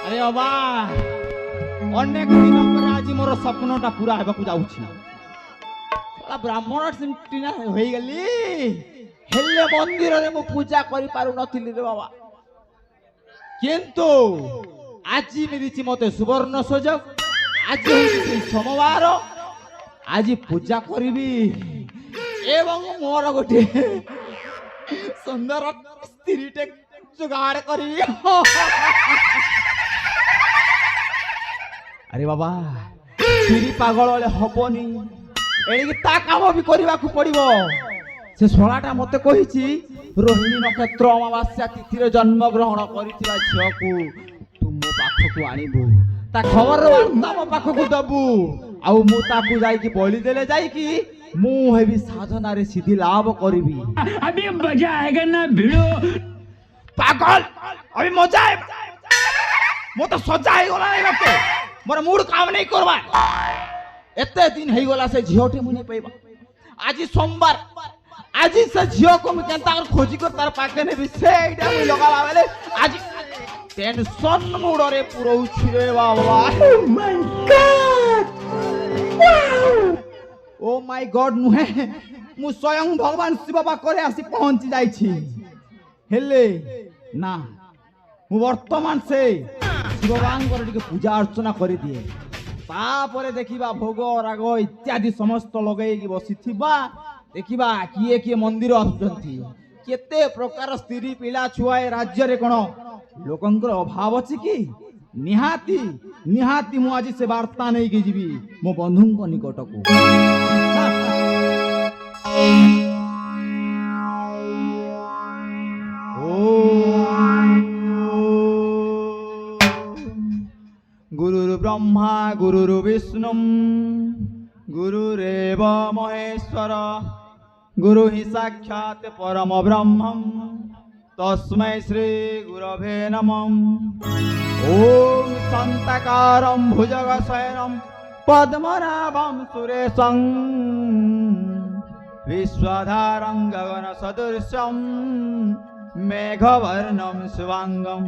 আরে বাবা অনেক দিন পরে আজি মোর স্বপ্নটা পুরা হেবাকু যাଉଛି শালা ব্রাহ্মণ সিনা হই গলি হেলে মন্দিরে মু পূজা করি পারু নথিলি রে বাবা কিন্তু আজি মিলিছি মতে সুবর্ণ সুযোগ আজি হইছে সোমবার আজি পূজা করিবি এবং মোর গোটে সুন্দর স্ত্রীটে জোগাড় করিবি আরে বাবা স্ত্রী পাগল হলে হবনি এড়িকি তা কাম বি করিবাকু পড়িব সে শোলাটা মতে কহিছি রোহিণী নক্ষত্র অমাবাস্যা তিথিরে জন্মগ্রহণ করিଥିବା ঝিଅକୁ ତୁ ମୋ ପାଖକୁ ଆଣିବୁ ତା ଖବର ବାର୍ତ୍ତା ମୋ ପାଖକୁ ଦବୁ ଆଉ ମୁଁ ତାକୁ ଯାଇକି ବଳି ଦେଲେ ଯାଇକି ମୁଁ ହେବି ସାଧନାରେ ସିଦ୍ଧି ଲାଭ କରିବି अभी मजा आएगा ना भिड़ो ପାଗଲ ଅବି ମଜା ମୁଁ ତ ସଜା ହେଇଗଲା ନାଇଁ ବାପେ ମୋର ମୁଡ କାମ ନାଇଁ କରବା ଏତେ ଦିନ ହେଇଗଲା ସେ ଝିଅଟେ ମୁଁ ନାଇଁ ପାଇବା ଆଜି সোমবার আজি সে ঝিଅକୁ ମୁଁ କେନ୍ତା କରି ଖୋଜି କରି ତାର ପାଖେ ନେବି ସେଇଟା ମୁଁ ଲଗାଲା ବେଲେ ଆଜି টেনশন মুডরে পুরৌছি রে বাবা ও মাই গড নুহে মু স্বয়ং ভগবান শিব পাখরে আসি পৌঁছি যাইছি হেলে না মু বর্তমান সে শিব বাঙ্গর টিকে পূজা অর্চনা করে দিয়ে তারপরে দেখিবা ভোগ রাগ ইত্যাদি সমস্ত লগাইকি বসিথিবা দেখিবা কিয়ে কিয়ে মন্দির আসুচন্তি কেতে প্রকার স্ত্রী পিলা ছুয়া এ রাজ্যরে কোন লোকଙ୍କର ଅଭାବ ଅଛି କି ନିହାତି ନିହାତି ମୁଁ ଆଜି ସେ ବାର୍ତ୍ତା ନେଇକି ଯିବି ମୋ ବନ୍ଧୁଙ୍କ ନିକଟକୁ ଗୁରୁର୍ ବ୍ରହ୍ମା ଗୁରୁର୍ ବିଷ୍ଣୁ ଗୁରୁରେବ ମହେଶ୍ୱର ଗୁରୁ ହି ସାକ୍ଷାତ୍ ପରମ ବ୍ରହ୍ମମ୍ तस्मै श्री गुरवे नमः ओम शांताकारं भुजगशयनं पद्मनाभं सुरेशं विश्वधारं गगनसदृशं मेघवर्णं शुभांगं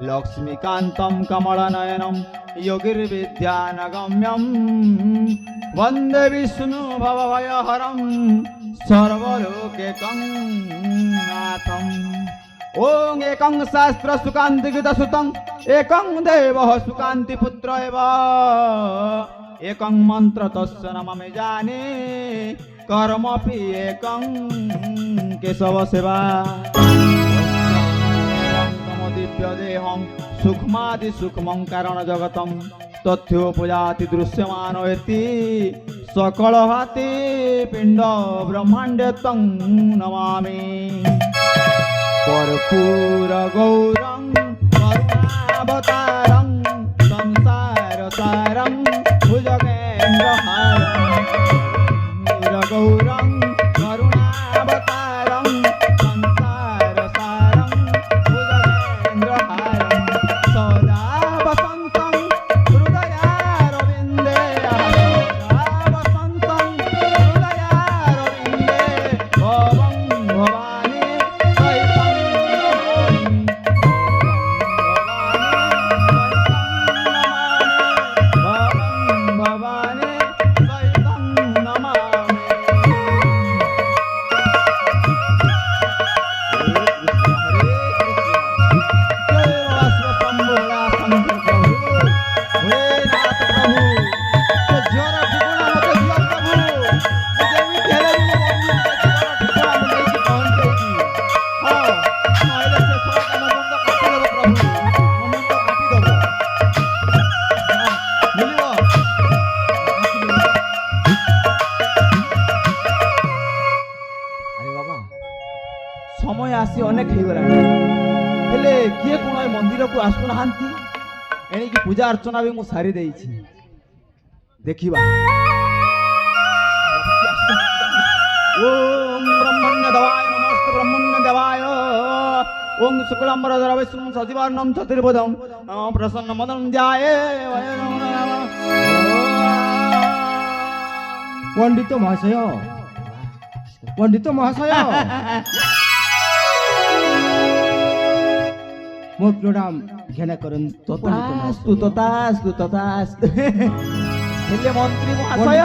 लक्ष्मीकान्तं कमलनयनं योगिर्विद्यानगम्यं वन्दे विष्णु भवभयहरं सर्वलोकैकं नाथम् ओं एकं शास्त्र सुकान्तिकृतसुतं एकं देवः सुकान्तिपुत्र एव एकं मन्त्र तस्य नमामि जाने कर्मपि एकं केशव सेवा दिव्यदेहं सूक्ष्मादि सूक्ष्मं कारणजगतं तथ्योपजाति दृश्यमानोति सकल हाति पिंड ब्रह्मांड तं नमामि कर्पूर गौरं करुणावतारं संसार सारं भुजगेन्द्रहारं गौरं करुणावतारं संसार सारं भुजगेन्द्रहारं सदा वसन्तं हृदयारविन्दे सदा वसन्तं हृदयारविन्दे भवं भवानी सहितं नमामि भवं भवानी सहितं नमामि समय आसी अनेक हो हेले किए कौन मंदिर को आसुना एणिकी पूजा अर्चना भी मुझे सारी देछि देखिबा ओम ब्रह्मण्य देवाय नमस्ते ब्रह्मण्य देवाय ओम शुक्लांबरधर विष्णु सचिवान्नं चतुर्भुजं प्रसन्न मदनं ध्याये पंडित महाशय ମୋ ପ୍ରଣାମ ଘେନା କରନ୍ତୁ ତଥାସ୍ତୁ ତଥାସ୍ତୁ ତଥାସ୍ତୁ ହେଲେ ମନ୍ତ୍ରୀ ମହାଶୟ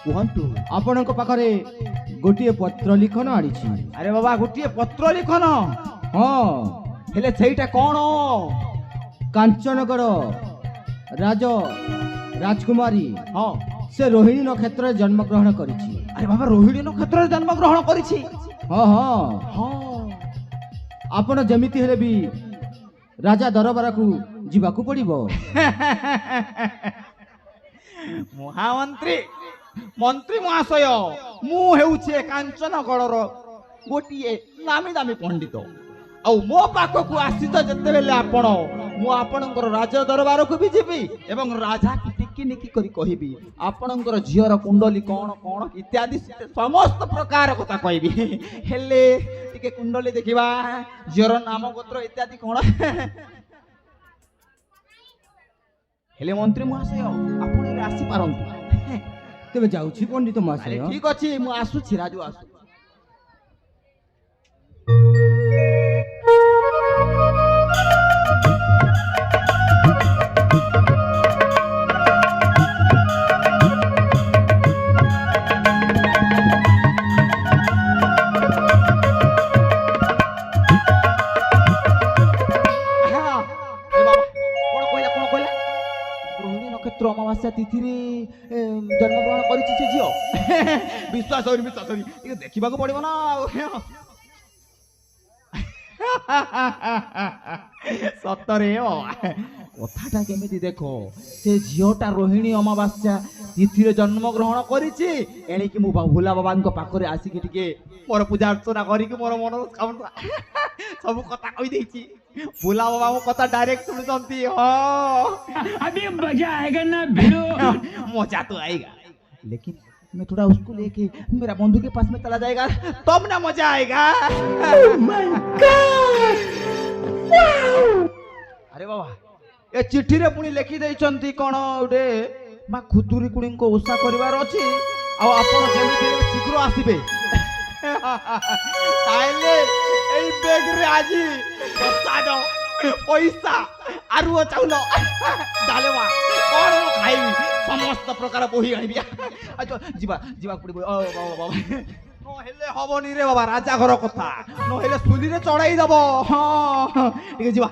କୁହନ୍ତୁ। ଆପଣଙ୍କ ପାଖରେ ଗୋଟିଏ ପତ୍ର ଲିଖନ ଆଣିଛି। ଆରେ ବାବା ଗୋଟିଏ ପତ୍ର ଲିଖନ, ହଁ, ହେଲେ ସେଇଟା କଣ? କାଞ୍ଚନଗର ରାଜକୁମାରୀ ହଁ, ସେ ରୋହିଣୀ ନକ୍ଷତ୍ରରେ ଜନ୍ମଗ୍ରହଣ କରିଛି। ଆରେ ବାବା ରୋହିଣୀ ନକ୍ଷତ୍ରରେ ଜନ୍ମଗ୍ରହଣ କରିଛି। ହଁ ହଁ, ହଁ, ଆପଣ ଯେମିତି ହେଲେ ବି ରାଜା ଦରବାରକୁ ଯିବାକୁ ପଡ଼ିବ। ମହାମନ୍ତ୍ରୀ ମନ୍ତ୍ରୀ ମହାଶୟ, ମୁଁ ହେଉଛି ଏ କାଞ୍ଚନଗଡ଼ର ଗୋଟିଏ ନାମୀ ଦାମୀ ପଣ୍ଡିତ। ଆଉ ମୋ ପାଖକୁ ଆସିଛ ଯେତେବେଳେ ଆପଣ, ମୁଁ ଆପଣଙ୍କର ରାଜ ଦରବାରକୁ ବି ଯିବି ଏବଂ ରାଜାକୁ ଟିକିନିକି କରି କହିବି ଆପଣଙ୍କର ଝିଅର କୁଣ୍ଡଲି କଣ କଣ ଇତ୍ୟାଦି ସମସ୍ତ ପ୍ରକାର କଥା କହିବି। ହେଲେ ଟିକେ କୁଣ୍ଡଲି ଦେଖିବା, ଝିଅର ନାମ ଗୋତ୍ର ଇତ୍ୟାଦି କଣ। ହେଲେ ମନ୍ତ୍ରୀ ମହାଶୟ ଆପଣ ଏବେ ଆସିପାରନ୍ତି। ତେବେ ଯାଉଛି ପଣ୍ଡିତ ଆରେ ମହାଶୟ। ଠିକ ଅଛି, ମୁଁ ଆସୁଛି, ରାଜୁ ଆସୁଛି। ଅମାବାସ୍ୟା ତିଥିରେ ଜନ୍ମଗ୍ରହଣ କରିଛି ସେ ଝିଅ। ବିଶ୍ୱାସ ହଉନି, ବିଶ୍ୱାସ ହଉନି, ଟିକେ ଦେଖିବାକୁ ପଡିବ ନା ଆଉ। ସତରେ କଥାଟା କେମିତି ଦେଖ, ସେ ଝିଅଟା ରୋହିଣୀ ଅମାବାସ୍ୟା ତିଥିରେ ଜନ୍ମଗ୍ରହଣ କରିଛି। ଏଣିକି ମୁଁ ଭୋଲା ବାବାଙ୍କ ପାଖରେ ଆସିକି ଟିକେ ମୋର ପୂଜା ଅର୍ଚ୍ଚନା କରିକି ମୋର ମନ ସବୁ କଥା କହିଦେଇଛି। भोला बाबा वो कथा डायरेक्ट सुनती। अभी मजा आएगा ना भिड़ो। मजा तो आएगा, लेकिन मैं थोड़ा उसको लेके मेरा बंधु के पास में चला जाएगा तब ना मजा आएगा। अरे बाबा ये चिट्ठी रे पुणी लिखि देइचंती कोन उडे मा खुतुरी कुणी को ओसा करिवार अछि आ आपण जेमिति शीघ्र आसीबे ताइले एई बैग रे आजी प्रसाद पैसा आरु चाउल डालेवा कोन खाइबी समस्त प्रकार बही आइबी। अच्छा जीवा जीवा पुडी ओ बाबा नो हेले हबनी रे बाबा, राजा घर कथा नो हेले सुली रे चढ़ाई दबो। हां ठीक है जीवा।